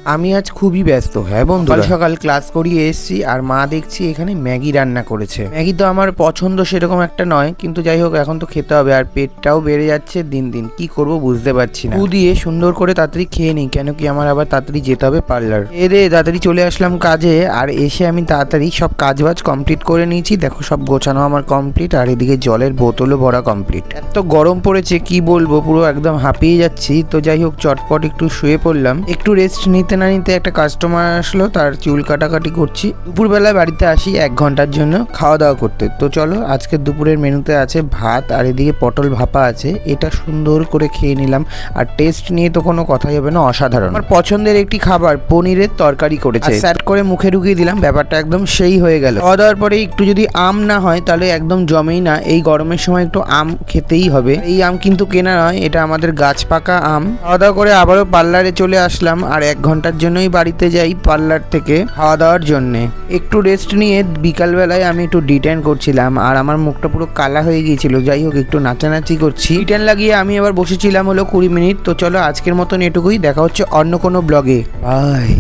আমি আজ খুবই ব্যস্ত। হ্যাঁ বন্ধু, সকাল সকাল ক্লাস করিয়ে এসেছি আর মা দেখছি এখানে ম্যাগি রান্না করেছে। ম্যাগি তো আমার পছন্দ সেরকম একটা নয়, কিন্তু যাই হোক এখন তো খেতে হবে, আর পেটটাও বেড়ে যাচ্ছে দিন দিন। কি করব বুঝতে পারছি না। দিয়ে সুন্দর করে তাড়াতাড়ি খেয়ে নিই, কেন কি আমার আবার তাড়াতাড়ি যেতে হবে পার্লার। তাড়াতাড়ি চলে আসলাম কাজে, আর এসে আমি তাড়াতাড়ি সব কাজবাজ কমপ্লিট করে নিয়েছি। দেখো সব গোছানো আমার কমপ্লিট, আর এদিকে জলের বোতলও ভরা কমপ্লিট। এত গরম পড়েছে কি বলবো, পুরো একদম হাঁপিয়ে যাচ্ছি। তো যাই হোক চটপট একটু শুয়ে পড়লাম। একটু রেস্ট নিতে না নিতে একটা কাস্টমার আসলো, তার চুল কাটাকাটি করছি। দুপুরবেলায় বাড়িতে আসি 1 ঘন্টার জন্য খাওয়া দাওয়া করতে। তো চলো আজকের দুপুরের মেনুতে আছে ভাত, আর এদিকে পটল ভাপা আছে। এটা সুন্দর করে খেয়ে নিলাম, আর টেস্ট নিয়ে তো কোনো কথাই হবে না, অসাধারণ। আমার পছন্দের একটি খাবার পনিরের তরকারি করেছে, স্যাট করে মুখে ঢুকিয়ে দিলাম। ব্যাপারটা একদম সেই হয়ে গেল। খাওয়া দাওয়ার পরে একটু যদি আম না হয় তাহলে একদম জমেই না। এই গরমের সময় একটু আম খেতেই হবে। এই আম কিন্তু কেনা নয়, এটা আমাদের গাছ পাকা আম। খাওয়া দাওয়া করে আবারও পার্লারে চলে আসলাম, আর 1 ঘন্টার জন্যই বাড়িতে যাই পার্লার থেকে খাওয়া দাওয়ার জন্যে। একটু রেস্ট নিয়ে বিকালবেলায় আমি একটু ডিটেন করছিলাম, আর আমার মুখটা পুরো কালা হয়ে গিয়েছিল। যাই হোক একটু নাচানাচি করছি। ডিটেন লাগিয়ে আমি আবার বসেছিলাম হলো 20 মিনিট। তো চলো আজকের মতন এটুকুই, দেখা হচ্ছে অন্য কোনো ব্লগে। বাই।